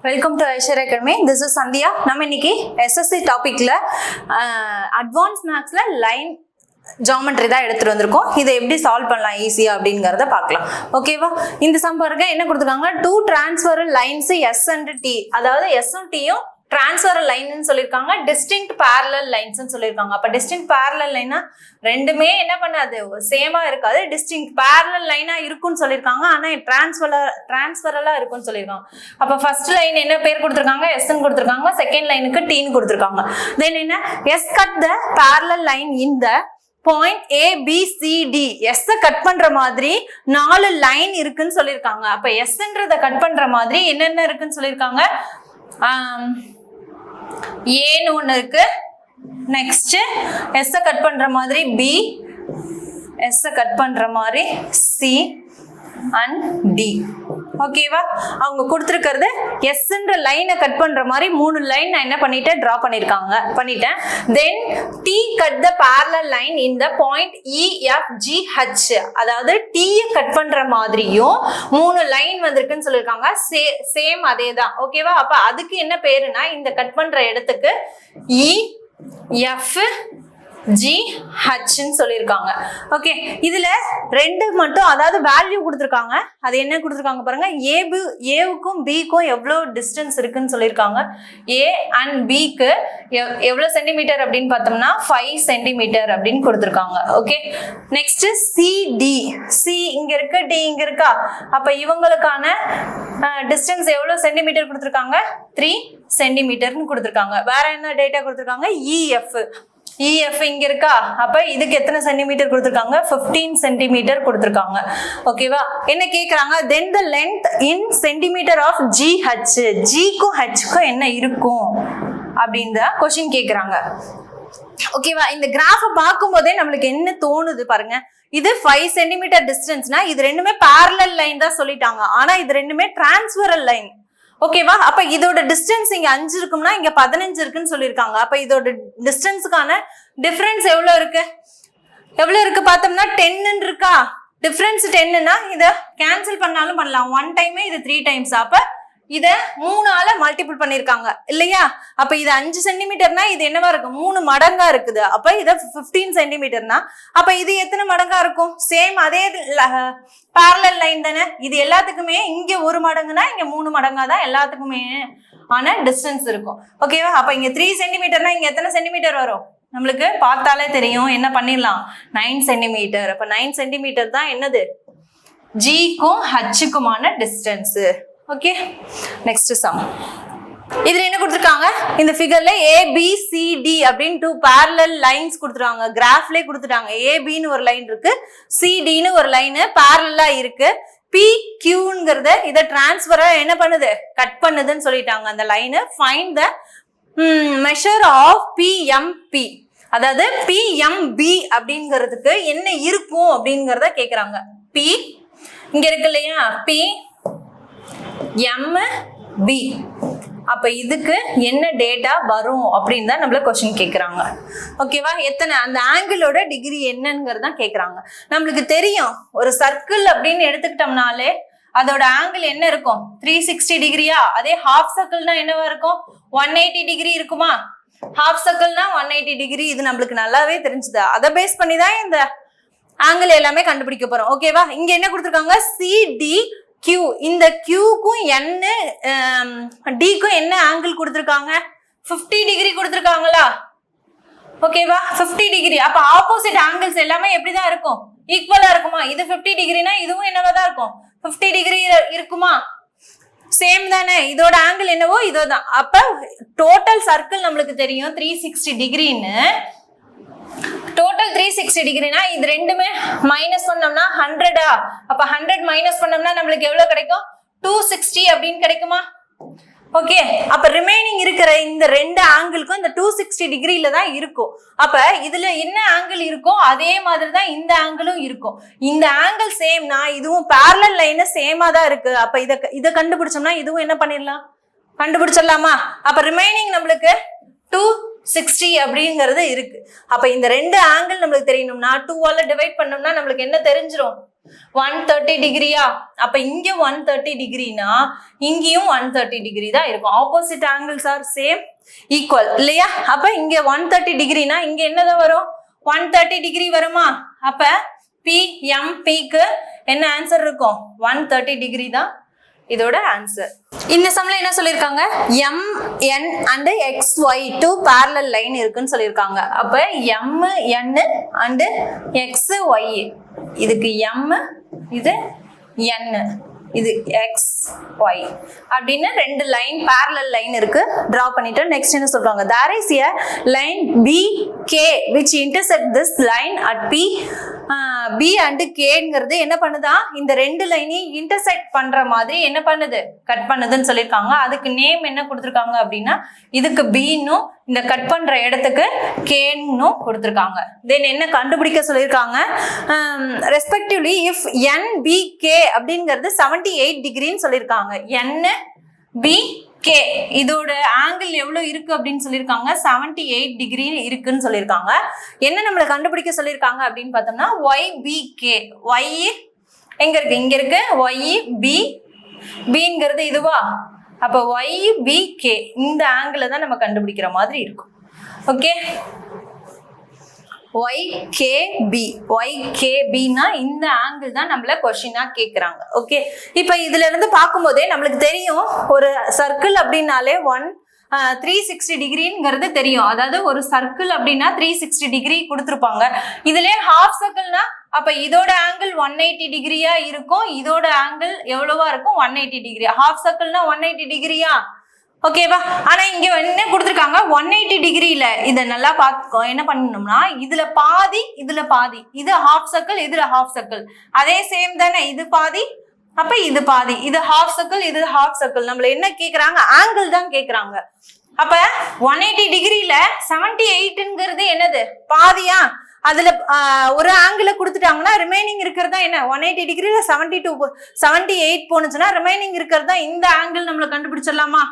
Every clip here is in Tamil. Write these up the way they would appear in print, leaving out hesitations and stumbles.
Welcome to Aishwarya academy. This is Sandhya. நம்ம இன்னைக்கு எஸ்எஸ்சி டாபிக்ல அட்வான்ஸ் மேக்ஸ்ல லைன் ஜாமெட்ரி தான் எடுத்துட்டு வந்திருக்கோம். இதை எப்படி சால்வ் பண்ணலாம் ஈஸியா அப்படிங்கறத பார்க்கலாம். ஓகேவா? இந்த சம் பாருங்க, என்ன கொடுத்துருக்காங்க, 2 டிரான்ஸ்ஃபரல் லைன்ஸ் எஸ் அண்ட் டி, அதாவது எஸ்ஸும் டியும் டிரான்ஸ்ஃபரல் லைன் சொல்லியிருக்காங்க, டிஸ்டிங்க்ட் பேரலல் லைன்ஸ் சொல்லியிருக்காங்க. அப்ப டிஸ்டிங்க்ட் பேரலல் லைனா ரெண்டுமே என்ன பண்ணாது, சேமா இருக்காது, டிஸ்டிங்க்ட் பேரலல் லைனா இருக்கும்னு சொல்லியிருக்காங்க. ஆனா டிரான்ஸ்ஃபரலா இருக்கும்னு சொல்லியிருக்காங்க. அப்ப ஃபர்ஸ்ட் லைன் என்ன பேர் கொடுத்துருக்காங்க, எஸ்ன்னு கொடுத்துருக்காங்க. செகண்ட் லைனுக்கு டீன்னு கொடுத்துருக்காங்க. தென் என்ன, S cut the parallel line in the point ABCD. S cut பண்ற மாதிரி 4 லைன் இருக்குன்னு சொல்லியிருக்காங்க. அப்ப எஸ்ன்றத கட் பண்ற மாதிரி என்னென்ன இருக்குன்னு சொல்லியிருக்காங்க, ஏன்னு ஒண்ணு இருக்கு. நெக்ஸ்ட் எஸ் கட் பண்ற மாதிரி பி, எஸ் கட் பண்ற மாதிரி சி அண்ட் டி. ஓகேவா? அவங்க கொடுத்துருக்கிறது எஸ்ன்ற லைனை கட் பண்ற மாதிரி 3 லைன் நான் என்ன பண்ணிட்டேன், டிரா பண்ணிட்டேன். Then D cut the parallel line in the point EFGH, அதாவது டீயை கட் பண்ற மாதிரியும் 3 லைன் வந்திருக்குன்னு சொல்லியிருக்காங்க. சேம் அதே தான். ஓகேவா? அப்ப அதுக்கு என்ன பேருனா, இந்த கட் பண்ற இடத்துக்கு EFGH சொல்லியிருக்காங்க. ஓகே, இதுல 2 மட்டும், அதாவது வேல்யூ கொடுத்துருக்காங்க. அது என்ன கொடுத்துருக்காங்க பாருங்க, ஏவுக்கும் பிக்கும் எவ்வளவு டிஸ்டன்ஸ் இருக்குன்னு சொல்லியிருக்காங்க. ஏ அண்ட் பிக்கு எவ்வளவு சென்டிமீட்டர் அப்படின்னு பார்த்தோம்னா 5 சென்டிமீட்டர் அப்படின்னு கொடுத்துருக்காங்க. ஓகே, நெக்ஸ்ட் CD, சி இங்க இருக்கு, டி இங்க இருக்கா. அப்ப இவங்களுக்கான டிஸ்டன்ஸ் எவ்வளவு சென்டிமீட்டர் கொடுத்துருக்காங்க, 3 சென்டிமீட்டர்னு கொடுத்துருக்காங்க. வேற என்ன டேட்டா கொடுத்துருக்காங்க, EF இங்க இருக்கா. அப்ப இதுக்கு எத்தனை சென்டிமீட்டர் கொடுத்துருக்காங்க, 15 சென்டிமீட்டர் கொடுத்துருக்காங்க. ஓகேவா? என்ன கேக்குறாங்க, then the length in centimetre of GH, ஜிக்கும் ஹெச்க்கும் என்ன இருக்கும் அப்படின்னு கொஸ்டின் கேக்குறாங்க. ஓகேவா? இந்த கிராஃபை பார்க்கும் போதே நம்மளுக்கு என்ன தோணுது பாருங்க, இது 5 சென்டிமீட்டர் டிஸ்டன்ஸ்னா இது ரெண்டுமே பேரலல் லைன் தான் சொல்லிட்டாங்க. ஆனா இது ரெண்டுமே டிரான்ஸ்ஃபரல் லைன். ஓகேவா? அப்ப இதோட டிஸ்டன்ஸ் இங்க 5 இருக்கும்னா இங்க 15 இருக்குன்னு சொல்லியிருக்காங்க. அப்ப இதோட டிஸ்டன்ஸுக்கான டிஃபரன்ஸ் எவ்வளவு இருக்கு பார்த்தோம்னா 10 இருக்கா. டிஃபரன்ஸ் 10னா இத கேன்சல் பண்ணாலும் பண்ணலாம். 1 டைமே இது 3 டைம்ஸ். அப்ப இத 3ஆல மல்டிபிள் பண்ணிருக்காங்க இல்லையா? அப்ப இது 5 சென்டிமீட்டர்னா இது என்னவா இருக்கு, 3 மடங்கா இருக்குது. அப்ப இத 15 சென்டிமீட்டர்னா அப்ப இது எத்தனை மடங்கா இருக்கும், சேம் அதே பேரலல் லைன் தானே. இது எல்லாத்துக்குமே இங்க 1 மடங்குனா இங்க 3 மடங்கா தான் எல்லாத்துக்குமே ஆன டிஸ்டன்ஸ் இருக்கும். ஓகேவா? அப்ப இங்க 3 சென்டிமீட்டர்னா இங்க எத்தனை சென்டிமீட்டர் வரும், நம்மளுக்கு பார்த்தாலே தெரியும். என்ன பண்ணிடலாம், 9 சென்டிமீட்டர். அப்ப 9 சென்டிமீட்டர் தான் என்னது, ஜிக்கும் ஹச்சுக்குமான டிஸ்டன்ஸ். Okay, next sum. இதுல என்ன கொடுத்துருக்காங்க, இந்த ஃபிகர்ல ABCD அப்படின்னு 2 parallel லைன்ஸ் கொடுத்துருக்காங்க. கிராஃப்லயே கொடுத்துட்டாங்க. ABன்னு ஒரு லைன் இருக்கு, CDன்னு ஒரு லைன் பேரலா இருக்கு. PQங்கிறத இதை டிரான்ஸ்ஃபரா என்ன பண்ணுது, கட் பண்ணுதுன்னு சொல்லிட்டாங்க அந்த line. Find the measure of PMP, அதாவது PMB அப்படிங்கிறதுக்கு என்ன இருக்கும் அப்படிங்கிறத கேக்குறாங்க. P இங்க இருக்கு இல்லையா, PMB. அப்ப இதுக்கு என்ன டேட்டா வரும் அப்படின்னு தான் நம்மள கொஸ்டின் கேக்குறாங்க. ஓகேவா? எத்தனை, அந்த ஆங்கிளோட டிகிரி என்னங்கிறதா கேக்குறாங்க. நம்மளுக்கு தெரியும், ஒரு சர்க்கிள் அப்படின்னு எடுத்துக்கிட்டோம்னாலே அதோட ஆங்கிள் என்ன இருக்கும், 360 டிகிரியா. அதே ஹாஃப் சர்க்கிள்னா என்னவா இருக்கும், 180 டிகிரி இருக்குமா. ஹாஃப் சர்க்கிள்னா 180 டிகிரி. இது நம்மளுக்கு நல்லாவே தெரிஞ்சுது. அதை பேஸ் பண்ணி தான் இந்த ஆங்கிள் எல்லாமே கண்டுபிடிக்க போறோம். ஓகேவா? இங்க என்ன கொடுத்துருக்காங்க, CDQ. இந்த Qக்கும் Dக்கும் என்ன ஆங்கிள் கொடுத்துருக்காங்க, 50 டிகிரி கொடுத்துருக்காங்களா. ஓகேவா? 50 டிகிரி. அப்ப ஆப்போசிட் ஆங்கிள்ஸ் எல்லாமே எப்படிதான் இருக்கும், ஈக்குவலா இருக்குமா. இது 50 டிகிரினா இதுவும் என்னவாதான் இருக்கும், 50 டிகிரி இருக்குமா, சேம் தானே. இதோட ஆங்கிள் என்னவோ இதோதான். அப்ப டோட்டல் சர்க்கிள் நம்மளுக்கு தெரியும் 360 டிகிரின்னு. டோட்டல் 360 டிகிரினா இது ரெண்டுமே மைனஸ் பண்ணோம்னா 100. அப்ப 100 மைனஸ் பண்ணோம்னா நம்மளுக்கு எவ்வளவு கிடைக்கும், 260 அப்படின்னு கிடைக்குமா. ஓகே, அப்ப ரிமைனிங் இருக்கிற இந்த 2 ஆங்கிளுக்கும் இந்த 260 டிகிரில தான் இருக்கும். அப்ப இதுல என்ன ஆங்கிள் இருக்கோ அதே மாதிரி தான் இந்த ஆங்கிளும் இருக்கும். இந்த ஆங்கிள் சேம்னா இதுவும் பேரலல் லைன் சேமா தான் இருக்கு. அப்ப இத கண்டுபிடிச்சோம்னா இதுவும் என்ன பண்ணிடலாம், கண்டுபிடிச்சிடலாமா. அப்ப ரிமைனிங் நம்மளுக்கு 260 அப்படிங்கிறது இருக்கு. அப்ப இந்த 2 ஆங்கிள் நம்மளுக்கு தெரியணும்னா 2ஆல டிவைட் பண்ணோம்னா நம்மளுக்கு என்ன தெரிஞ்சிரும், 130 டிகிரியா? அப்ப இங்க 130 டிகிரினா இங்கேயும் 130 டிகிரி தான் இருக்கும். Opposite angles R same equal இல்லையா? அப்ப இங்க 130 டிகிரினா இங்க என்னதான் வரும்? 130 டிகிரி வருமா? அப்ப PMPக்கு என்ன ஆன்சர் இருக்கும்? 130 டிகிரி தான் இதோட ஆன்சர். இந்த சம்ல என்ன சொல்லிருக்காங்க? MN and XY two parallel line இருக்குன்னு சொல்லிருக்காங்க. அப்ப MN and XY, இதுக்கு M, இது N, இது XY அப்படின்னு ரெண்டு லைன் parallel லைன் இருக்கு. டிரா பண்ணிட்டு நெக்ஸ்ட் என்ன சொல்றாங்க? there is a line BK which intersect this line at B and Kங்கிறது என்ன பண்ணுதா? இந்த ரெண்டு லைனையும் இன்டர்செக்ட் பண்ற மாதிரி என்ன பண்ணுது? கட் பண்ணுதுன்னு சொல்லியிருக்காங்க. அதுக்கு நேம் என்ன கொடுத்துருக்காங்க அப்படின்னா, இதுக்கு Bன்னும் இந்த கட் பண்ற இடத்துக்கு Kன்னும் கொடுத்துருக்காங்க. தென் என்ன கண்டுபிடிக்க சொல்லியிருக்காங்க? ரெஸ்பெக்டிவ்லி இஃப் NBK அப்படிங்கிறது 78 டிகிரின்னு சொல்லியிருக்காங்க. NBK இதோட ஆங்கிள் எவ்வளவு இருக்கு அப்படின்னு சொல்லியிருக்காங்க? 78 டிகிரி இருக்குன்னு சொல்லியிருக்காங்க. என்ன நம்மளை கண்டுபிடிக்க சொல்லியிருக்காங்க அப்படின்னு பார்த்தோம்னா YBK. Y எங்க இருக்கு? இங்க இருக்கு. YBங்கிறது இதுவா? அப்ப YBK இந்த ஆங்கிள் தான் நம்ம கண்டுபிடிக்கிற மாதிரி இருக்கும். ஓகே, YKBனா இந்த ஆங்கிள் தான் நம்மள கொஸ்டினா கேக்குறாங்க. ஓகே, இப்ப இதுல இருந்து பார்க்கும்போதே நம்மளுக்கு தெரியும் ஒரு சர்க்கிள் அப்படின்னாலே 360 டிகிரிங்கிறது தெரியும். அதாவது ஒரு சர்க்கிள் அப்படின்னா 360 டிகிரி கொடுத்துருப்பாங்க. இதுலயே ஹாஃப் சர்க்கிள்னா அப்ப இதோட ஆங்கிள் 180 டிகிரியா இருக்கும். இதோட ஆங்கிள் எவ்வளவா இருக்கும்? 180 டிகிரி. ஹாஃப் சர்க்கிள்னா 180 டிகிரியா? ஓகேவா? ஆனா இங்க என்ன கொடுத்துருக்காங்க? 180 டிகிரியில இதை நல்லா பார்த்துக்கோ. என்ன பண்ணணும்னா இதுல பாதி இதுல பாதி, இது ஹாஃப் சர்க்கிள் இதுல ஹாஃப் சர்க்கிள் அதே சேம் தானே. இது பாதி அப்ப இது பாதி, இது ஹாஃப் சர்க்கிள் இது ஹாஃப் சர்க்கிள். நம்மள என்ன கேக்குறாங்க? ஆங்கிள் தான் கேக்குறாங்க. அப்ப 180 டிகிரியில 78ங்கிறது என்னது? பாதியா? அதுல ஒரு ஆங்கிள் கொடுத்துட்டாங்கன்னா ரிமைனிங் இருக்கிறதா என்ன? 180 டிகிரியில 78 போனுச்சுன்னா ரிமைனிங் இருக்கிறதா இந்த ஆங்கிள் நம்மள கண்டுபிடிச்சிடலாமா?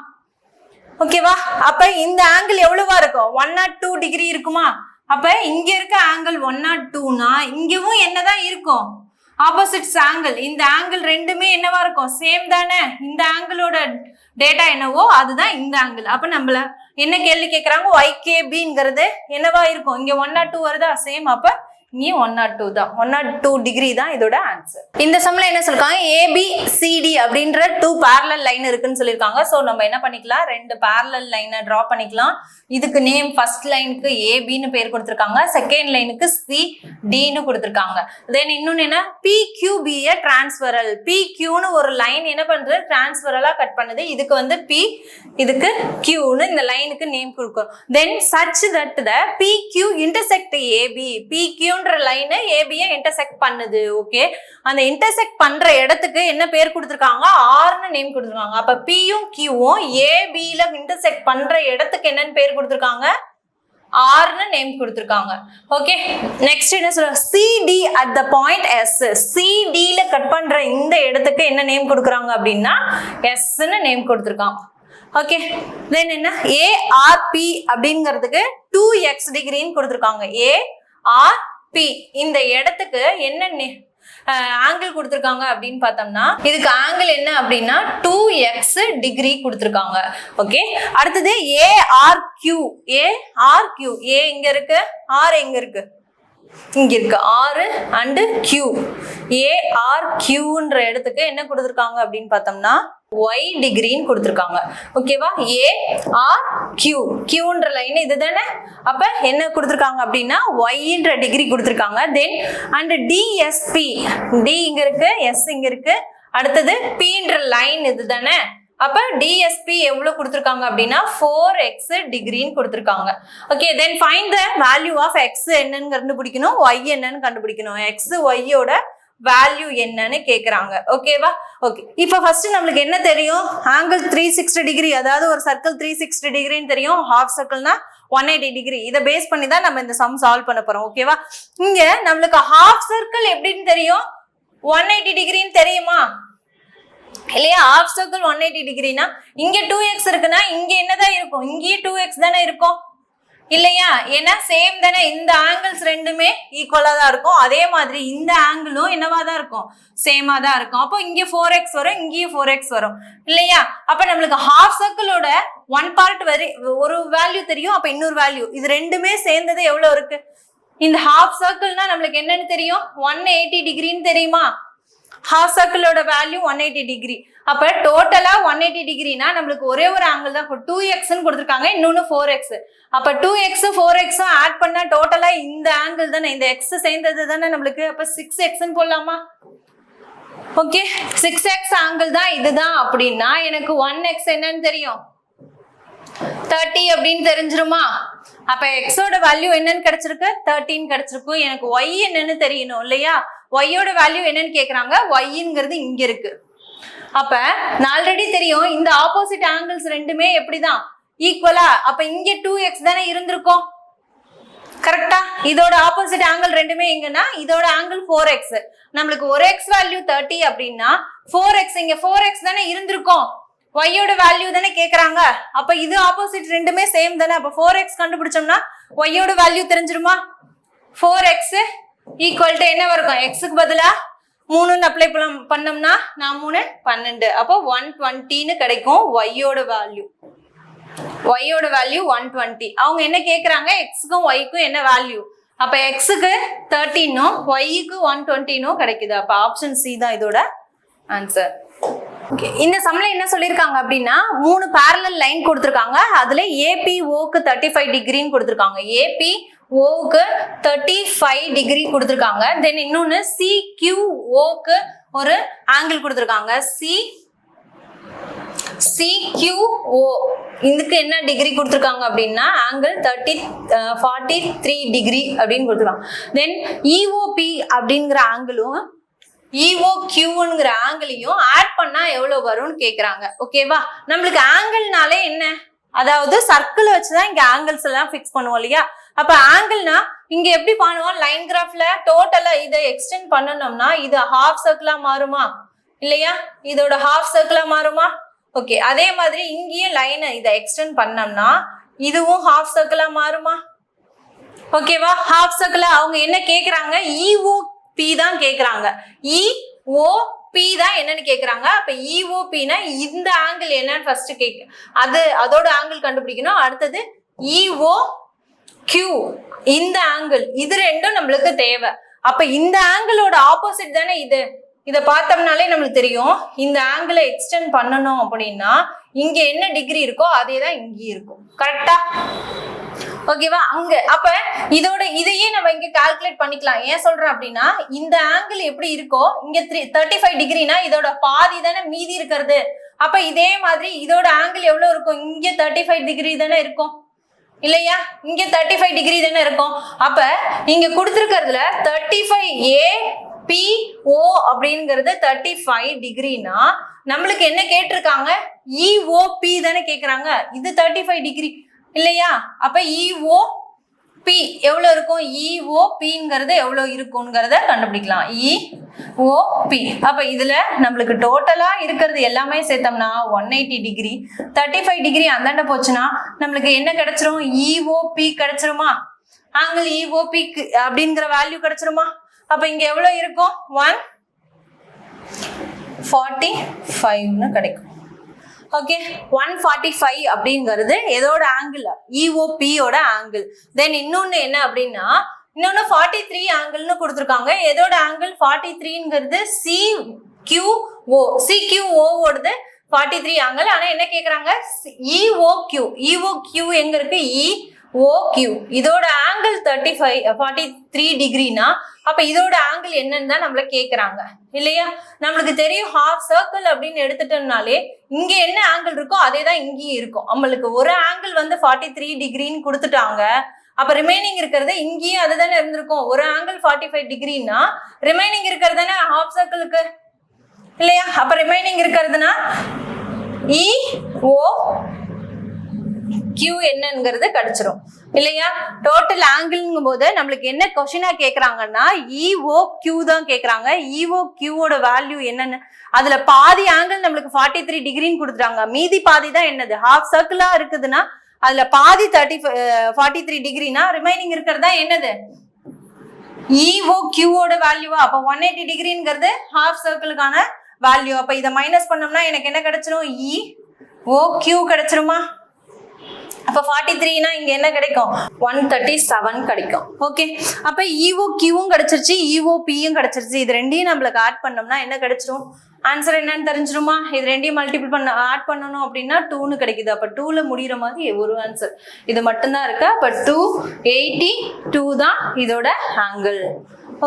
ஓகேவா? அப்ப இந்த ஆங்கிள் எவ்வளவா இருக்கும்? 102 டிகிரி இருக்குமா? அப்ப இங்க இருக்க ஆங்கிள் 102னா இங்கவும் என்னதான் இருக்கும்? Opposites angle. இந்த ஆங்கிள் ரெண்டுமே என்னவா இருக்கும்? சேம் தானே. இந்த ஆங்கிளோட டேட்டா என்னவோ அதுதான் இந்த ஆங்கிள். அப்ப நம்மள என்ன கேள்வி கேட்கறாங்க? YKBங்கிறது என்னவா இருக்கும்? இங்க 102 வருதா? சேம். அப்ப இங்க 102 தான். 102 டிகிரி தான் இதோட ஆன்சர். இந்த சம்ல என்ன சொல்லிருக்காங்க? ABCD அப்படின்ற 2 parallel லைன் இருக்குன்னு சொல்லிருக்காங்க. சோ நம்ம என்ன பண்ணிக்கலாம்? ரெண்டு parallel லைனை டிரா பண்ணிக்கலாம். இதுக்கு நேம் ஃபர்ஸ்ட் லைனுக்கு ABன்னு பேர் கொடுத்திருக்காங்க. செகண்ட் லைனுக்கு CDன்னு கொடுத்திருக்காங்க. தென் இன்னொன்னு என்ன? PQB டிரான்ஸ்வரல். PQன்னு ஒரு லைன் என்ன பண்றது? டிரான்ஸ்வரலா கட் பண்ணுது. இதுக்கு வந்து P, இதுக்கு Qன்னு இந்த லைனுக்கு நேம் கொடுக்கும். Then such that the PQ intersect AB. PQ line ஏபியை இன்டர்செக்ட் பண்ணுது. ஓகே, அந்த இன்டர்செக்ட் பண்ற இடத்துக்கு என்ன பேர் கொடுத்திருக்காங்க? ஆர்னு நேம் கொடுத்திருக்காங்க. அப்ப பியும் கியூவும் ஏபில இன்டர்செக்ட் பண்ற இடத்துக்கு என்னன்னு பேர் கொடுத்திருக்காங்க? ஆர்னு நேம் கொடுத்திருக்காங்க. ஓகே, நெக்ஸ்ட் என்ன சொல்ற? CD at the point S. சிடில கட் பண்ற இந்த இடத்துக்கு என்ன நேம் கொடுக்குறாங்க அப்படின்னா எஸ்ன்னு நேம் கொடுத்திருக்காங்க. ஓகே, தென் என்ன? ஏஆர்பி அப்படிங்கிறதுக்கு 2x டிகிரின்னு கொடுத்திருக்காங்க. ARP இந்த இடத்துக்கு என்ன ஆங்கிள் கொடுத்திருக்காங்க அப்படின்னு பார்த்தோம்னா இதுக்கு ஆங்கிள் என்ன அப்படின்னா 2x டிகிரி கொடுத்திருக்காங்க. ஓகே, அடுத்தது ARQ. ARQ A இங்க இருக்கு, R எங்க இருக்கு? இங்க இருக்கு. R and Q. ARQன்ற இடத்துக்கு என்ன கொடுத்திருக்காங்க அப்படின்னு பார்த்தோம்னா y டிகிரின்னு கொடுத்திருக்காங்க. ஓகேவா? ARQ Qன்ற லைன் இதுதானே. அப்ப என்ன கொடுத்திருக்காங்க அப்படின்னா yன்ற டிகிரி கொடுத்திருக்காங்க. தென் and DSP. D இங்க இருக்கு, S இங்க இருக்கு. அடுத்தது Pன்ற லைன் இதுதானே. அப்ப DSP எவ்வளவு கொடுத்திருக்காங்க அப்படின்னா 4x டிகிரின்னு கொடுத்திருக்காங்க. Okay, then find the value of x என்னன்னு கண்டுபிடிக்கணும், y என்னன்னு கண்டுபிடிக்கணும். x y யோட வேல்யூ என்னன்னு கேக்குறாங்க. ஓகேவா? ஓகே, இப்போ ஃபர்ஸ்ட் நம்மளுக்கு என்ன தெரியும்? ஆங்கிள் 360 டிகிரி, அதாவது ஒரு சர்க்கிள் 360 டிகிரின்னு தெரியும். ஹாஃப் சர்க்கிள்னா 180 டிகிரி. இதை பேஸ் பண்ணி தான் நம்ம இந்த சம் சால்வ் பண்ண போறோம். ஓகேவா? இங்க நம்மளுக்கு ஹாஃப் சர்க்கிள் எப்படின்னு தெரியும்? 180 டிகிரின்னு தெரியுமா இல்லையா? ஹாஃப் சர்க்கிள் 180 டிகிரினா இங்க 2x இருக்குன்னா இங்க என்னதான் இருக்கும்? இங்கேயே 2x தானே இருக்கும். இல்லையா? ஏன்னா சேம் தானே, இந்த ஆங்கிள்ஸ் ரெண்டுமே ஈக்குவலா தான் இருக்கும். அதே மாதிரி இந்த ஆங்கிளும் என்னவா தான் இருக்கும், சேமா தான் இருக்கும். அப்போ இங்க 4x வரும், இங்கேயும் 4x வரும் இல்லையா? அப்ப நம்மளுக்கு ஹாஃப் சர்க்கிளோட ஒன் பார்ட் வரை ஒரு வேல்யூ தெரியும், அப்ப இன்னொரு வேல்யூ, இது ரெண்டுமே சேர்ந்தது எவ்வளவு இருக்கு? இந்த ஹாஃப் சர்க்கிள்னா நம்மளுக்கு என்னன்னு தெரியும், 180 டிகிரின்னு தெரியுமா? ஹாஃப் சர்க்கிளோட வேல்யூ 180 டிகிரி. அப்ப டோட்டலா 180 டிகிரினா நம்மளுக்கு ஒரே ஒரு ஆங்கிள் தான் 2x கொடுத்துருக்காங்க, இன்னொன்னு 4x. அப்ப 2x 4x ஆட் பண்ணா டோட்டலா இந்த ஆங்கிள் தானே, இந்த x சேர்ந்தது தானே நம்மளுக்கு. அப்ப 6x போடலாமா? ஓகே, 6x ஆங்கிள் தான் இதுதான் அப்படின்னா எனக்கு 1x என்னன்னு தெரியும், 30 அப்படின்னு தெரிஞ்சிருமா? அப்ப x ஓட வேல்யூ என்னன்னு கிடைச்சிருக்கு, 13 கிடைச்சிருக்கும். எனக்கு y என்னன்னு தெரியணும் இல்லையா? y ஓட வேல்யூ என்னன்னு கேக்குறாங்க, y-ங்கிறது இங்க இருக்கு. அப்ப நான் ஆல்ரெடி தெரியும் இந்த ஆப்போசிட் ஆங்கிள்ஸ் ரெண்டுமே எப்படிதான் ஈக்குவலா, அப்ப இங்க 2x தானே இருந்திருக்கும் கரெக்டா? இதோட ஆப்போசிட் ஆங்கிள் ரெண்டுமே எங்கன்னா இதோட ஆங்கிள் 4x, நம்மளுக்கு ஒரு x வேல்யூ 30 அப்படின்னா 4x இங்க 4x தானே இருந்திருக்கும், y ஓட வேல்யூ தானே கேக்குறாங்க. அப்ப இது ஆப்போசிட் ரெண்டுமே சேம் தானே, அப்ப 4x கண்டுபிடிச்சோம்னா y ஓட வேல்யூ தெரிஞ்சிருமா? 4x ஈக்குவல் டு என்ன வரும், x-க்கு பதிலா 3 அப்ளை பண்ணோம்னா 3 12, அப்போ 120ன்னு கிடைக்கும் y ஓட வேல்யூ. y ஓட வேல்யூ 120. அவங்க என்ன கேக்குறாங்க, x-க்கும் y-க்கும் என்ன வேல்யூ, அப்ப x-க்கு 13னும் y-க்கு 120னும் கிடைக்குது. அப்ப ஆப்ஷன் சி தான் இதோட ஆன்சர். ஓகே, இந்த சம்ல என்ன சொல்லிருக்காங்க அப்படின்னா 3 parallel லைன் கொடுத்திருக்காங்க. அதுல APOக்கு 35 டிகிரின்னு கொடுத்திருக்காங்க, APOக்கு 35 டிகிரி கொடுத்திருக்காங்க. தென் இன்னொன்னு CQOக்கு ஒரு ஆங்கிள் கொடுத்திருக்காங்க, CQO இதுக்கு என்ன டிகிரி கொடுத்திருக்காங்க அப்படின்னா ஆங்கிள் 43 டிகிரி அப்படின்னு கொடுத்திருக்காங்க. தென் EOP அப்படிங்கிற ஆங்கிளும் EOQங்கிற ஆங்கிளையும் ஆட் பண்ணா எவ்வளவு வரும்னு கேக்குறாங்க. ஓகேவா? நம்மளுக்கு ஆங்கிள்னாலே என்ன, அதாவது சர்க்கிள் வச்சுதான் இங்க ஆங்கிள்ஸ் எல்லாம் பிக்ஸ் பண்ணுவோம் இல்லையா? அப்ப ஆங்கிள்னா இங்க எப்படி பண்ணுவோம், லைன் கிராஃப்ல டோட்டலா இதை எக்ஸ்டெண்ட் பண்ணணும்னா இது ஹாஃப் சர்க்கிளா மாறுமா இல்லையா? இதோட ஹாஃப் சர்க்கிளா மாறுமா? ஓகே, அதே மாதிரி இங்கேயும் லைனை இதை எக்ஸ்டெண்ட் பண்ணோம்னா இதுவும் ஹாஃப் சர்க்கிளா மாறுமா? ஓகேவா? ஹாஃப் சர்க்கிளா அவங்க என்ன கேக்குறாங்க, EOP தான் கேக்குறாங்க, EOP தான் என்னன்னு கேக்குறாங்க. அப்ப EOPனா இந்த ஆங்கிள் என்னன்னு ஃபர்ஸ்ட் அதோட ஆங்கிள் கண்டுபிடிக்கணும். அடுத்தது EOQ இந்த ஆங்கிள், இது ரெண்டும் நம்மளுக்கு தேவை. அப்ப இந்த ஆங்கிளோட ஆப்போசிட் தானே இது. இதை பார்த்தோம்னாலே நம்மளுக்கு தெரியும், இந்த ஆங்கிளை எக்ஸ்டெண்ட் பண்ணணும் அப்படின்னா இங்க என்ன டிகிரி இருக்கோ அதே தான் இங்கே இருக்கும். கரெக்டா? ஓகேவா? அங்க அப்ப இதையே நம்ம இங்க கால்குலேட் பண்ணிக்கலாம். ஏன் சொல்றேன் அப்படின்னா இந்த ஆங்கிள் எப்படி இருக்கோ இங்க 35 டிகிரினா இதோட பாதி தானே மீதி இருக்கிறது. அப்ப இதே மாதிரி இதோட ஆங்கிள் எவ்வளவு இருக்கும், இங்க 35 டிகிரி தானே இருக்கும் இல்லையா? இங்க 35 டிகிரி தானே இருக்கும். அப்ப இங்க கொடுத்திருக்கிறதுல 35APO அப்படிங்கிறது 35 டிகிரினா நம்மளுக்கு என்ன கேட்டிருக்காங்க, EOP தானே கேக்குறாங்க. இது 35 டிகிரி இல்லையா? அப்ப EOP எவ்வளவு இருக்கும், EOPங்கிறது எவ்வளவு இருக்கும்ங்கிறத கண்டுபிடிக்கலாம். EOP அப்ப இதுல நம்மளுக்கு டோட்டலா இருக்கிறது எல்லாமே சேர்த்தோம்னா 180 டிகிரி, 35 டிகிரி அந்தாண்ட போச்சுன்னா நம்மளுக்கு என்ன கிடைச்சிரும், EOP கிடைச்சிருமா? ஆங்கிள் EOP அப்படிங்கிற வேல்யூ கிடைச்சிருமா? அப்ப இங்க எவ்வளவு இருக்கும், 145ன்னு கிடைக்கும். ஓகே, 145 அப்படிங்கிறது எதோட ஆங்கிள், EOP ஓட ஆங்கிள். தென் இன்னொன்னு என்ன அப்படின்னா இன்னொன்னு 43 ஆங்கிள்னு கொடுத்துருக்காங்க. எதோட ஆங்கிள் 43ங்கிறது CQO ஓடது 43 ஆங்கிள். ஆனா என்ன கேக்குறாங்க, EOQ எங்க இருக்கு, EOQ இதோட ஆங்கிள் 43 டிகிரினா அப்ப இதோட ஆங்கிள் என்னன்னு தான் நம்மள கேக்குறாங்க இல்லையா? நம்மளுக்கு தெரியும் ஹாஃப் சர்க்கிள் அப்படின்னு எடுத்துட்டோம்னாலே இங்க என்ன ஆங்கிள் இருக்கோ அதே தான் இங்கேயும் இருக்கும். நம்மளுக்கு ஒரு ஆங்கிள் 43 டிகிரின்னு கொடுத்துட்டாங்க. அப்ப ரிமைனிங் இருக்கிறது இங்கேயும் அதுதானே இருந்திருக்கும். ஒரு ஆங்கிள் 45 டிகிரினா ரிமைனிங் இருக்கிறது தானே ஹாஃப் சர்க்கிளுக்கு இல்லையா? அப்ப ரிமைனிங் இருக்கிறதுனா EOQ என்னங்கிறது கிடைச்சிரும் இல்லையா? டோட்டல் ஆங்கிள்ங்கும் போது நம்மளுக்கு என்ன கொஸ்டினா கேக்குறாங்கன்னா EOQ தான் கேக்குறாங்க. EOQ ஓட வேல்யூ என்னன்னு, அதுல பாதி ஆங்கிள் நம்மளுக்கு 43 டிகிரின்னு கொடுத்துட்டாங்க, மீதி பாதி தான் என்னது ஹாஃப் சர்க்கிளா இருக்குதுன்னா அதுல பாதி 43 டிகிரினா ரிமைனிங் இருக்கிறதா என்னது EO Q ஓட வேல்யூவா? அப்ப 180 டிகிரிங்கிறது ஹாஃப் சர்க்கிளுக்கான வேல்யூ. அப்ப இதை மைனஸ் பண்ணோம்னா எனக்கு என்ன கிடைச்சிரும்? EO Q கிடைச்சிருமா? அப்ப 43னா இங்க என்ன கிடைக்கும்? 137 கிடைக்கும். ஓகே, அப்ப EO Qவும் கிடைச்சிருச்சு, EO Pயும் கிடைச்சிருச்சு. இது ரெண்டையும் நம்மளுக்கு ஆட் பண்ணோம்னா என்ன கிடைச்சிரும்? ஆன்சர் என்னன்னு தெரிஞ்சிருமா? இது ரெண்டையும் மல்டிபிள் பண்ண ஆட் பண்ணணும் அப்படின்னா 2ன்னு கிடைக்குது. அப்ப 2ல முடிகிற மாதிரி ஒரு ஆன்சர் இது மட்டும்தான் இருக்கு. அப்ப 282 தான் இதோட angle.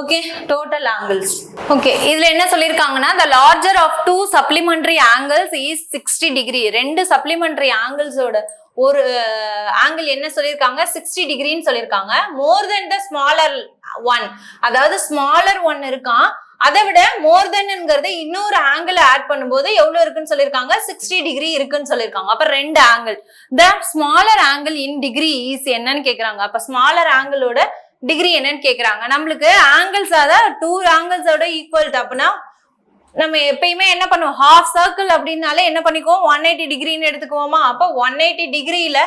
Okay, total angles. Okay, இதுல என்ன சொல்லிருக்காங்கன்னா the larger of two supplementary angles is 60 degree. ரெண்டு சப்ளிமெண்டரி ஆங்கிள்ஸோட ஒரு ஆங்கிள் என்ன சொல்லியிருக்காங்க? 60 டிகிரின்னு சொல்லியிருக்காங்க. மோர் தென் த ஸ்மாலர் ஒன், அதாவது ஸ்மாலர் ஒன் இருக்கான், அதை விட மோர் தென்ங்கிறது இன்னொரு ஆங்கிள் ஆட் பண்ணும்போது எவ்வளவு இருக்குன்னு சொல்லியிருக்காங்க? 60 டிகிரி இருக்குன்னு சொல்லியிருக்காங்க. அப்ப ரெண்டு angle, the smaller angle in degree is என்னன்னு கேக்குறாங்க. அப்ப ஸ்மாலர் ஆங்கிளோட டிகிரி என்னன்னு கேக்குறாங்க. நம்மளுக்கு ஆங்கிள்ஸ் அதாவது 2 ஆங்கிள்ஸோட ஈக்குவல். அப்படின்னா நம்ம எப்பயுமே என்ன பண்ணுவோம்? ஹாஃப் சர்க்கிள் அப்படின்னாலே என்ன பண்ணிக்குவோம்? 180 டிகிரின்னு எடுத்துக்குவோமா? அப்ப 180 டிகிரியில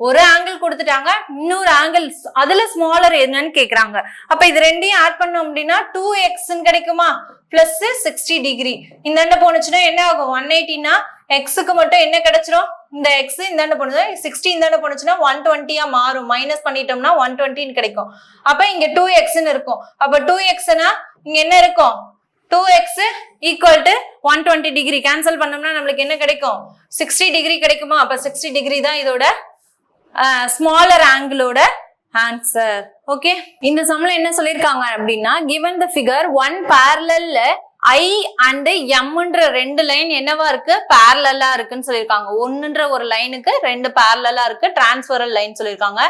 ஒரு ஆங்கிள் கொடுத்துட்டாங்க, இன்னொரு ஆங்கிள் அதுல ஸ்மாலர் என்னன்னு கேக்குறாங்க. அப்ப இது ரெண்டையும் ஆட் பண்ணோம் அப்படின்னா 2x கிடைக்குமா? Plus 60 degree. இந்த போனுச்சுன்னா என்ன ஆகும்? 180னா எக்ஸுக்கு மட்டும் என்ன கிடைச்சிரும்? இந்த எக்ஸ் இந்த போனது 60 இந்த போனுச்சுன்னா 120 மாறும். மைனஸ் பண்ணிட்டோம்னா 120 கிடைக்கும். அப்ப இங்க 2x இருக்கும். அப்ப 2xனா இங்க என்ன இருக்கும்? 2x equal to 120 degree. Cancel பண்ணோம்னா நம்மளுக்கு என்ன கிடைக்கும்? 60 டிகிரி கிடைக்குமா? அப்ப 60 டிகிரி தான் இதோட ஸ்மாலர் ஆங்கிளோட ஆன்சர். ஓகே, இந்த சம்ல என்ன சொல்லிருக்காங்க அப்படின்னா given the figure one parallel I and Mன்ற ரெண்டு லைன் என்னவா இருக்கு? parallel-ஆ இருக்குன்னு சொல்லிருக்காங்க. ஒன்னுன்ற ஒரு லைனுக்கு ரெண்டு parallel-ஆ இருக்கு, டிரான்ஸ்ஃபரல் லைன் சொல்லிருக்காங்க.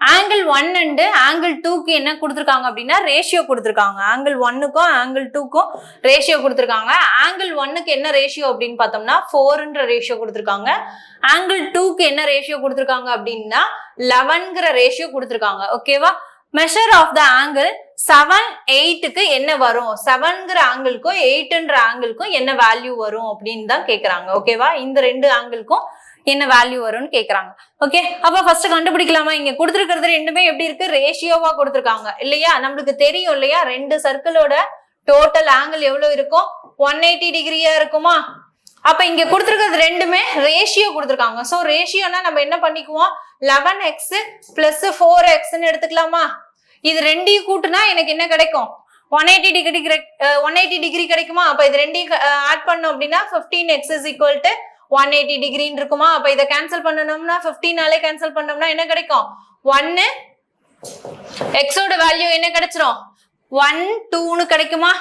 ஆங்கிள் 1 அண்ட் ஆங்கிள் 2க்கு என்ன கொடுத்துருக்காங்க அப்படின்னா ரேஷியோ கொடுத்துருக்காங்க. ஆங்கிள் 1க்கும் ஆங்கிள் 2க்கும் ரேஷியோ கொடுத்துருக்காங்க. ஆங்கிள் 1க்கு என்ன ரேஷியோ அப்படின்னு பார்த்தோம்னா 4ன்ற ரேஷியோ கொடுத்துருக்காங்க. ஆங்கிள் 2க்கு என்ன ரேஷியோ கொடுத்துருக்காங்க அப்படின்னா 11ங்கிற ரேஷியோ கொடுத்துருக்காங்க. ஓகேவா? மெஷர் ஆஃப் த ஆங்கிள் 7, 8க்கு என்ன வரும்? 7ங்கிற ஆங்கிள்க்கும் 8ன்ற ஆங்கிள்க்கும் என்ன வேல்யூ வரும் அப்படின்னு தான் கேட்கறாங்க. ஓகேவா? இந்த ரெண்டு ஆங்கிள்க்கும் என்ன வேல்யூ வரும்னு கேக்குறாங்க. ஓகே, அப்ப ஃபர்ஸ்ட் கண்டுபிடிக்கலாமா? இங்க கொடுத்துருக்கிறது ரெண்டுமே எப்படி இருக்கு? ரேஷியோவா கொடுத்துருக்காங்க இல்லையா? நம்மளுக்கு தெரியும் இல்லையா? ரெண்டு சர்க்கிளோட டோட்டல் ஆங்கிள் எவ்வளவு இருக்கும்? 180 டிகிரியா இருக்குமா? அப்ப இங்க கொடுத்துருக்கிறது ரெண்டுமே ரேஷியோ கொடுத்துருக்காங்க. சோ ரேஷியோனா நம்ம என்ன பண்ணிக்குவோம்? 11x பிளஸ் 4xன்னு எடுத்துக்கலாமா? இது ரெண்டையும் கூட்டுனா எனக்கு என்ன கிடைக்கும்? 180 டிகிரி கிடைக்குமா? அப்ப இது ரெண்டையும் ஆட் பண்ணோம் அப்படின்னா 15x is equal to 180 டிகிரின்னு இருக்குமா? அப்ப இதை கேன்சல் பண்ணணும்னா 15ஆலே கேன்சல் பண்ணோம்னா என்ன கிடைக்கும்? 1 x ஓட வேல்யூ என்ன கிடைச்சிரும்? 1 2ன்னு கிடைக்குமா?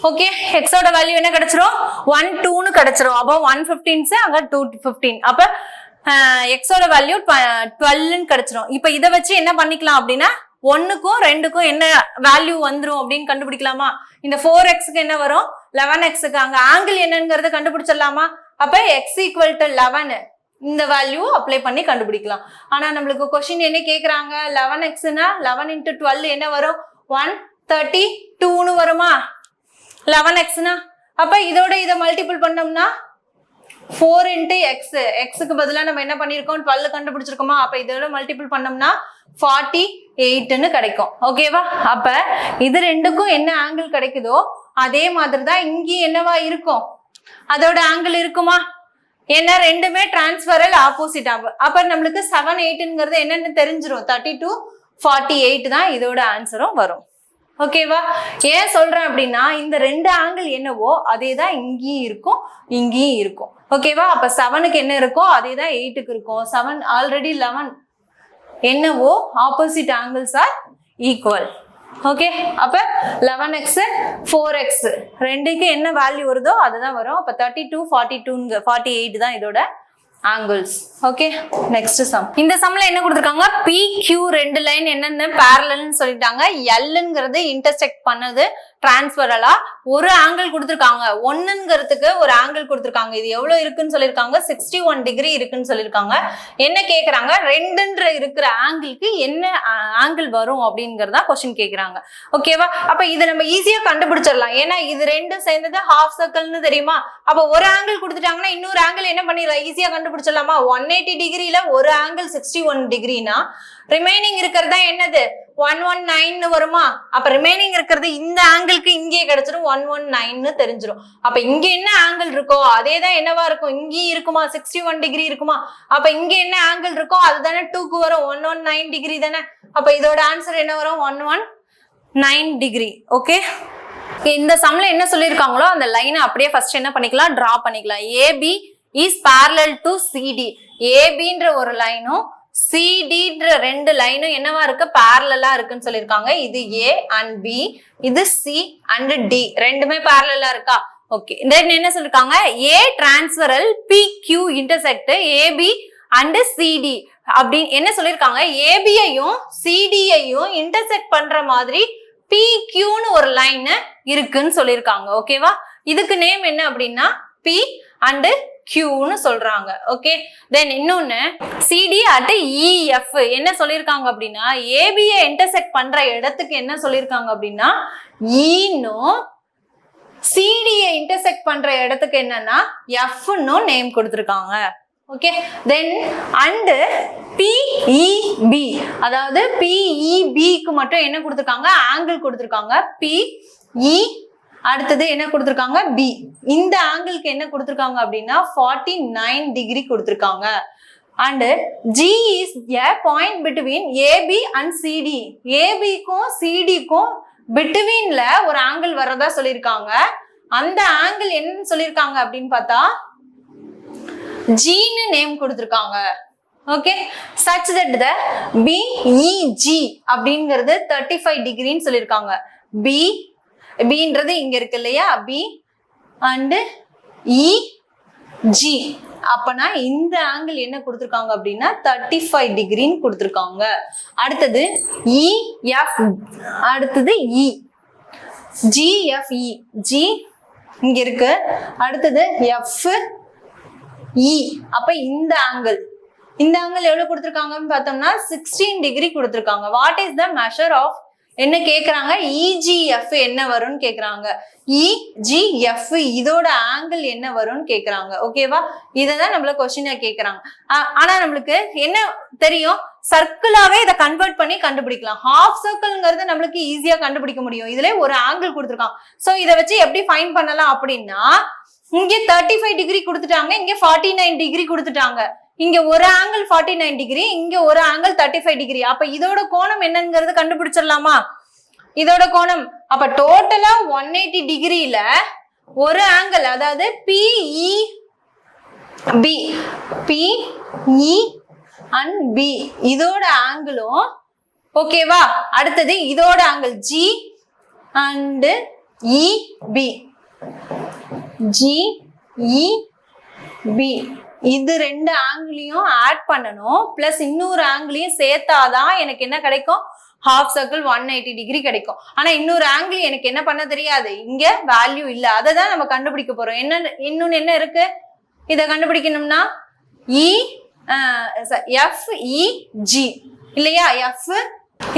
ஓகே, x ஓட வேல்யூ என்ன கிடைச்சிரும்? 1 2ன்னு கிடைச்சிரும். அப்ப 115 அங்க 215. அப்ப x ஓட வேல்யூ 12ன்னு கிடைச்சிரும். இப்ப இதை வச்சு என்ன பண்ணிக்கலாம் அப்படின்னா 1க்கும் 2க்கும் என்ன வேல்யூ வந்துரும் அப்படின்னு கண்டுபிடிக்கலாமா? இந்த 4xக்கு என்ன வரும்? 11xக்கு அங்க ஆங்கிள் என்னங்கிறத கண்டுபிடிச்சிடலாமா? அப்ப x equal to 11 இந்த வேல்யூ அப்ளை பண்ணி கண்டுபிடிக்கலாம். ஆனா நம்மளுக்கு கொஸ்டின் என்ன கேக்குறாங்க? 11xனா 11 into 12 என்ன வரும்? 132ன்னு வருமா? 11xனா அப்ப இதோட இதை மல்டிபிள் பண்ணோம்னா 4 into x. xக்கு பதிலா நம்ம என்ன பண்ணிருக்கோம்? 12 கண்டுபிடிச்சிருக்கோமா? அப்ப இதோட மல்டிபிள் பண்ணோம்னா 48ன்னு கிடைக்கும். ஓகேவா? அப்ப இது ரெண்டுக்கும் என்ன ஆங்கிள் கிடைக்குதோ அதே மாதிரி தான் இங்கேயும் என்னவா இருக்கும்? அதோட ஆங்கிள் இருக்குமா? ஏன்னா ரெண்டுமே டிரான்ஸ்ஃபரல் ஆப்போசிட் ஆகும். அப்ப நம்மளுக்கு 7 8ங்கிறது என்னன்னு தெரிஞ்சிரும். 32 48 தான் இதோட ஆன்சரும் வரும். ஓகேவா? ஏன் சொல்றேன் அப்படின்னா இந்த ரெண்டு ஆங்கிள் என்னவோ அதே தான் இங்கேயும் இருக்கும், இங்கேயும் இருக்கும். ஓகேவா? அப்ப 7க்கு என்ன இருக்கோ அதே தான் 8க்கு இருக்கும். 7 ஆல்ரெடி 11 என்னவோ opposite angles R equal. Okay, அப்ப 11x 4x ரெண்டுக்கு என்ன வேல்யூ வருதோ அதுதான் வரும். அப்ப 32 42 48 தான் இதோட ஆங்கிள்ஸ். Okay, next sum. இந்த சம்ல என்ன கொடுத்திருக்காங்க? PQ ரெண்டு லைன் என்னென்ன பேரலல்னு சொல்லிட்டாங்க. Lங்கிறது இன்டர்செக்ட் பண்ணது டிரான்ஸ்ஃபரலா ஒரு ஆங்கிள் கொடுத்திருக்காங்க. 1ங்கிறதுக்கு ஒரு ஆங்கிள் கொடுத்திருக்காங்க. இது எவ்வளவு இருக்குன்னு சொல்லிருக்காங்க? 61 டிகிரி இருக்குன்னு சொல்லிருக்காங்க. என்ன கேக்குறாங்க? ரெண்டுன்ற இருக்கிற ஆங்கிளுக்கு என்ன ஆங்கிள் வரும் அப்படிங்கறதா क्वेश्चन கேக்குறாங்க. ஓகேவா? அப்ப இத நம்ம ஈஸியா கண்டுபிடிச்சிடலாம். ஏன்னா இது ரெண்டும் சேர்ந்தது ஹாஃப் சர்க்கிள்னு தெரியுமா? அப்ப ஒரு ஆங்கிள் கொடுத்துட்டாங்கன்னா இன்னொரு ஆங்கிள் என்ன பண்ணிடலாம்? ஈஸியா கண்டுபிடிச்சிடலாம். கண்டுபிடிச்சிடலாமா? 180 டிகிரில ஒரு ஆங்கிள் 61 டிகிரினா ரிமைனிங் இருக்கிறது தான் என்னது 119 வருமா? அப்ப ரிமைனிங் இருக்கிறது இந்த ஆங்கிளுக்கு இங்கே கிடைச்சிரும் 119 தெரிஞ்சிடும். அப்ப இங்க என்ன ஆங்கிள் இருக்கோ அதே தான் என்னவா இருக்கும், இங்கேயும் இருக்குமா? 61 டிகிரி இருக்குமா? அப்ப இங்க என்ன ஆங்கிள் இருக்கோ அதுதானே 2க்கு வரும், 119 டிகிரி தானே. அப்ப இதோட ஆன்சர் என்ன வரும்? 119 டிகிரி. ஓகே, இந்த சம்ல என்ன சொல்லிருக்காங்களோ அந்த லைனை அப்படியே ஃபர்ஸ்ட் என்ன பண்ணிக்கலாம், டிரா பண்ணிக்கலாம். AB is parallel to CD. ஏபின்ற ஒரு லைனும் சிடின்ற ரெண்டு லைனும் என்னவா இருக்கு, parallel-ஆ இருக்குன்னு சொல்லிருக்காங்க. இது ஏ அண்ட் பி, இது சி அண்ட் டி, ரெண்டுமே parallel-ஆ இருக்கா? ஓகே, தென் என்ன சொல்லிருக்காங்க, a transversal P Q intersect AB and CD அப்படின்னு என்ன சொல்லிருக்காங்க, ஏபியையும் சிடியையும் இன்டர்செக்ட் பண்ற மாதிரி PQன்னு ஒரு லைன் இருக்குன்னு சொல்லிருக்காங்க. ஓகேவா, இதுக்கு நேம் என்ன அப்படின்னா P and Qன்னு சொல்றாங்க. ஓகே, தென் இன்னொன்னு CD at EF என்ன சொல்லிருக்காங்க அப்படின்னா, ஏபியை இன்டர்செக்ட் பண்ற இடத்துக்கு என்ன சொல்லிருக்காங்க அப்படின்னா ஈனும், சிடியை இன்டர்செக்ட் பண்ற இடத்துக்கு என்னன்னா Fன்னு நேம் கொடுத்திருக்காங்க. ஓகே, தென் அண்ட் PEB அதாவது PEBக்கு மட்டும் என்ன கொடுத்திருக்காங்க, ஆங்கிள் கொடுத்திருக்காங்க. PE அடுத்தது என்ன கொடுத்திருக்காங்க, B. இந்த ஆங்கிளுக்கு என்ன கொடுத்திருக்காங்க அப்படின்னா 49 டிகிரி கொடுத்திருக்காங்க. And G is a point between AB and CD. ஏபிக்கும் சிடிக்கும் பிட்வீன்ல ஒரு ஆங்கிள் வர்றதா சொல்லியிருக்காங்க. அந்த ஆங்கிள் என்னன்னு சொல்லியிருக்காங்க அப்படின்னு பார்த்தா ஜீன்னு நேம் கொடுத்திருக்காங்க. Okay, such that the BEG அப்படிங்கிறது 35 டிகிரின்னு சொல்லியிருக்காங்க. Bன்றது இங்க இருக்கு இல்லையா, B and EG. அப்பனா இந்த ஆங்கிள் என்ன கொடுத்திருக்காங்க அப்படின்னா 35 டிகிரின்னு கொடுத்திருக்காங்க. அடுத்தது EF, அடுத்தது E, GFE, G இங்க இருக்கு, அடுத்தது F E. அப்ப இந்த ஆங்கிள் எவ்வளவு கொடுத்திருக்காங்கன்னு பார்த்தோம்னா 16 டிகிரி கொடுத்திருக்காங்க. What is the measure of என்ன கேக்குறாங்க, EGF என்ன வரும்னு கேக்குறாங்க. EGF இதோட ஆங்கிள் என்ன வரும்னு கேக்குறாங்க. ஓகேவா, இததான் நம்மள கொஸ்டினா கேக்குறாங்க. ஆனா நம்மளுக்கு என்ன தெரியும், சர்க்கிளாவே இதை கன்வெர்ட் பண்ணி கண்டுபிடிக்கலாம். ஹாஃப் சர்க்கிள்ங்கிறது நம்மளுக்கு ஈஸியா கண்டுபிடிக்க முடியும். இதுல ஒரு ஆங்கிள் கொடுத்திருக்காங்க. சோ இதை வச்சு எப்படி ஃபைண்ட் பண்ணலாம் அப்படின்னா, இங்க 35 டிகிரி கொடுத்துட்டாங்க, இங்க 49 டிகிரி கொடுத்துட்டாங்க. இங்க ஒரு ஆங்கிள் 49 டிகிரி, இங்க ஒரு ஆங்கிள் 35 டிகிரி. அப்ப இதோட கோணம் என்னங்கிறது கண்டுபிடிச்சிடலாமா? இதோட கோணம் அப்ப டோட்டலா 180 டிகிரியில ஒரு ஆங்கிள், அதாவது PE and B இதோட ஆங்கிளும் ஓகேவா. அடுத்தது இதோட angle G and EB, GEB இது ரெண்டு ஆங்கிளையும் ஆட் பண்ணணும், பிளஸ் இன்னொரு ஆங்கிளையும் சேர்த்தாதான் எனக்கு என்ன கிடைக்கும், ஹாஃப் சர்க்கிள் 180 டிகிரி கிடைக்கும். ஆனா இன்னொரு ஆங்கிள் எனக்கு என்ன பண்ண தெரியாது, இங்க வேல்யூ இல்ல, அதை தான் நம்ம கண்டுபிடிக்க போறோம். இன்னொன்னு என்ன இருக்கு, இதை கண்டுபிடிக்கணும்னா FEG இல்லையா, F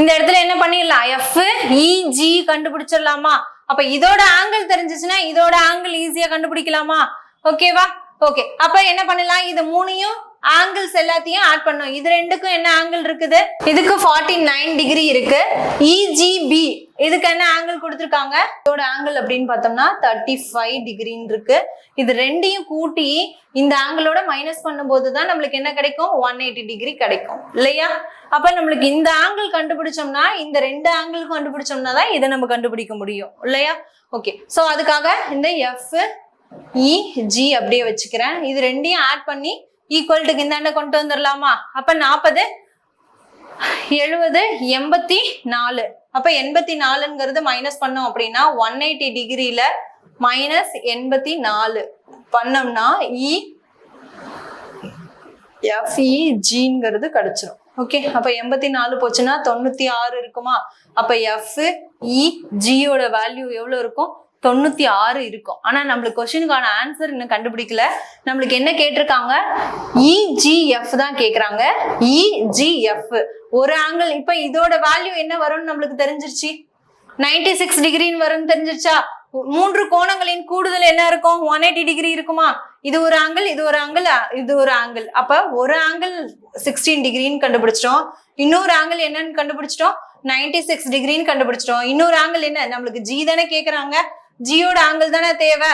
இந்த இடத்துல என்ன பண்ணிடலாம், FEG கண்டுபிடிச்சிடலாமா? அப்ப இதோட ஆங்கிள் தெரிஞ்சிச்சுன்னா இதோட ஆங்கிள் ஈஸியா கண்டுபிடிக்கலாமா? ஓகேவா, ஓகே. அப்ப என்ன பண்ணலாம், இது மூணையும் ஆங்கிள்ஸ் எல்லாத்தையும் ஆட் பண்ணும். இது ரெண்டுக்கும் என்ன ஆங்கிள் இருக்குது, இதுக்கு 49 டிகிரி இருக்கு. EGB இதுக்கு என்ன ஆங்கிள் கொடுத்திருக்காங்க, இதோட ஆங்கிள் அப்படின்னு பார்த்தோம்னா 35 டிகிரின்னு இருக்கு. இது ரெண்டையும் கூட்டி இந்த ஆங்கிளோட மைனஸ் பண்ணும்போது தான் நம்மளுக்கு என்ன கிடைக்கும், 180 டிகிரி கிடைக்கும் இல்லையா. அப்ப நம்மளுக்கு இந்த ஆங்கிள் கண்டுபிடிச்சோம்னா இந்த ரெண்டு ஆங்கிள் கண்டுபிடிச்சோம்னா தான் இதை நம்ம கண்டுபிடிக்க முடியும் இல்லையா. ஓகே, சோ அதுக்காக இந்த FEG அப்படியே வச்சுக்கிறேன். இது ரெண்டையும் ஆட் பண்ணி ஈக்குவல்ட்டுக்கு இந்தாண்ட கொண்டு வந்துடலாமா? அப்ப 40 70 84. அப்ப 84ங்கிறது மைனஸ் பண்ணோம் அப்படின்னா 180 டிகிரியில மைனஸ் 84 பண்ணோம்னா FEGங்கிறது கிடைச்சிடும். ஓகே, அப்ப 84 போச்சுன்னா 96 இருக்குமா? அப்ப FEGயோட வேல்யூ எவ்வளவு இருக்கும், 96 இருக்கும். ஆனா நம்மளுக்கு கொஸ்டினுக்கான ஆன்சர் இன்னும் கண்டுபிடிக்கல. நம்மளுக்கு என்ன கேட்டிருக்காங்க, EGF தான் கேக்குறாங்க. EGF ஒரு ஆங்கிள், இப்ப இதோட வேல்யூ என்ன வரும்னு நம்மளுக்கு தெரிஞ்சிருச்சு, 96 டிகிரின்னு வரும்னு தெரிஞ்சிருச்சா. மூன்று கோணங்களின் கூடுதல் என்ன இருக்கும், 180 டிகிரி இருக்குமா? இது ஒரு ஆங்கிள், இது ஒரு ஆங்கிள், இது ஒரு ஆங்கிள். அப்ப ஒரு ஆங்கிள் 16 டிகிரின்னு கண்டுபிடிச்சிட்டோம். இன்னொரு ஆங்கிள் என்னன்னு கண்டுபிடிச்சிட்டோம், 96 டிகிரின்னு கண்டுபிடிச்சிட்டோம். இன்னொரு ஆங்கிள் என்ன, நம்மளுக்கு ஜி தானே கேக்குறாங்க, ஜியோட ஆங்கிள் தானே தேவை,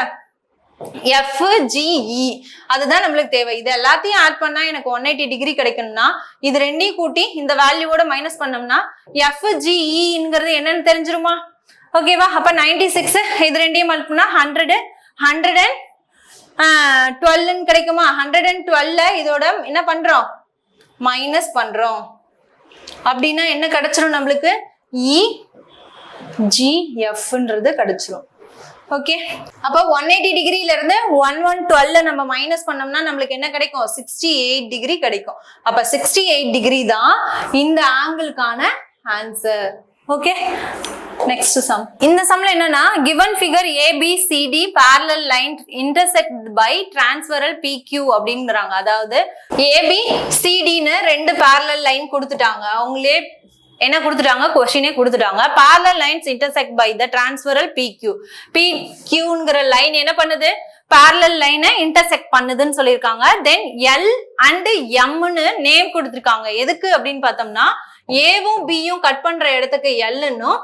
FGE அதுதான் நம்மளுக்கு தேவை. இது எல்லாத்தையும் ஆட் பண்ணா எனக்கு 180 டிகிரி கிடைக்கணும்னா இது ரெண்டையும் கூட்டி இந்த வேல்யூவோட மைனஸ் பண்ணோம்னா FGEங்கிறது என்னன்னு தெரிஞ்சிருமா? ஓகேவா? அப்ப 96 இது ரெண்டையும் மல்டிப்ளை பண்ணா 112 கிடைக்குமா? 112 இதோட என்ன பண்றோம், மைனஸ் பண்றோம். அப்படின்னா என்ன கிடைச்சிரும் நம்மளுக்கு, EGFன்றது கிடைச்சிரும். ஓகே, அப்ப 180 டிகிரில இருந்து 1112 நம்ம மைனஸ் பண்ணோம்னா நம்மளுக்கு என்ன கிடைக்கும், 68 டிகிரி கிடைக்கும். அப்ப 68 டிகிரி தான் இந்த ஆங்கிளுக்கான ஆன்சர். Okay, next sum. இந்த சம்ல என்னன்னா given figure ABCD parallel line intersect by transversal PQ அப்படிங்கறாங்க. அதாவது ABCDன்னு ரெண்டு parallel line கொடுத்துட்டாங்க. அவங்களே என்ன கொடுத்துட்டாங்க, கொஸ்டினே கொடுத்துட்டாங்க. parallel lines intersect by the transversal PQ. PQங்கிற லைன் என்ன பண்ணுது, parallel line intersect பண்ணுதுன்னு சொல்லியிருக்காங்க. தென் L and Mன்னு நேம் கொடுத்துருக்காங்க. எதுக்கு அப்படின்னு பார்த்தோம்னா ஏவும் பியும் கட் பண்ற இடத்துக்கு எல்னும்,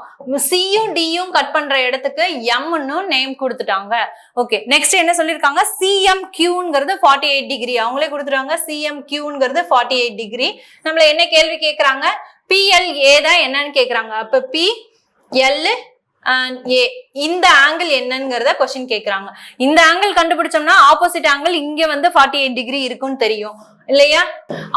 சியும் டியும் கட் பண்ற இடத்துக்கு எம்னு நேம் கொடுத்துட்டாங்க. ஓகே, நெக்ஸ்ட் என்ன சொல்லிருக்காங்க, CMQங்கிறது 48 டிகிரி அவங்களே கொடுத்துட்டாங்க. CMQங்கிறது 48 டிகிரி. நம்மள என்ன கேள்வி கேக்குறாங்க, PLA தான் என்னன்னு கேக்குறாங்க. அப்ப PLA இந்த ஆங்கிள் என்னங்கிறத கொஸ்டின் கேக்குறாங்க. இந்த ஆங்கிள் கண்டுபிடிச்சோம்னா ஆப்போசிட் ஆங்கிள் இங்க வந்து 48 டிகிரி இருக்குன்னு தெரியும் இல்லையா?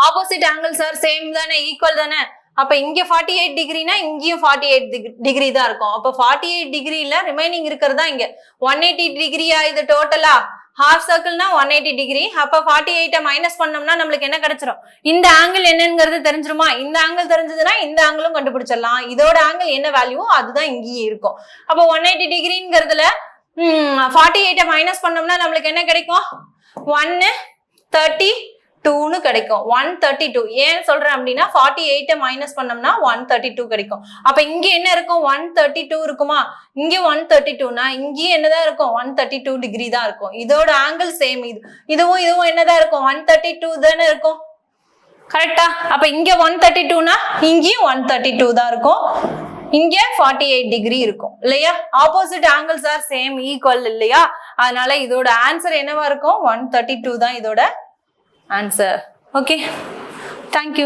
ஆப்போசிட் ஆங்கிள்ஸ் ஆர் சேம் தானே, ஈக்குவல் தானே. அப்ப இங்க 48 டிகிரினா இங்கேயும் 48 டிகிரி தான் இருக்கும். அப்ப 48 டிகிரில ரிமைனிங் இருக்கிறதா இங்க 180 டிகிரியா, இது டோட்டலா ஹாஃப் சர்க்கிள்னா 180 டிகிரி. அப்ப 48 மைனஸ் பண்ணோம்னா நம்மளுக்கு என்ன கிடைச்சிரும், இந்த ஆங்கிள் என்னங்கிறது தெரிஞ்சிருமா? இந்த ஆங்கிள் தெரிஞ்சதுன்னா இந்த ஆங்கிளும் கண்டுபிடிச்சிடலாம். இதோட ஆங்கிள் என்ன வேல்யூவோ அதுதான் இங்கேயும் இருக்கும். அப்ப 180 டிகிரிங்கிறதுல 48 மைனஸ் பண்ணோம்னா நம்மளுக்கு என்ன கிடைக்கும், 132ன்னு கிடைக்கும். 132 ஏன் சொல்றேன் அப்படின்னா 48 மைனஸ் பண்ணோம்னா 132 கிடைக்கும். அப்ப இங்க என்ன இருக்கும், 132 இருக்குமா? இங்க 132னா இங்கேயும் என்னதான் இருக்கும், 132 டிகிரி தான் இருக்கும். இதோட ஆங்கிள் சேம், இதுவும் என்னதான் இருக்கும், 132 தானே இருக்கும். கரெக்டா? அப்ப இங்க 132னா இங்கேயும் 132 தான் இருக்கும். இங்க 48 டிகிரி இருக்கும் இல்லையா? Opposite angles R same, equal இல்லையா? அதனால இதோட ஆன்சர் என்னவா இருக்கும், 132 தான் இதோட ஆன்சர். Okay, thank you.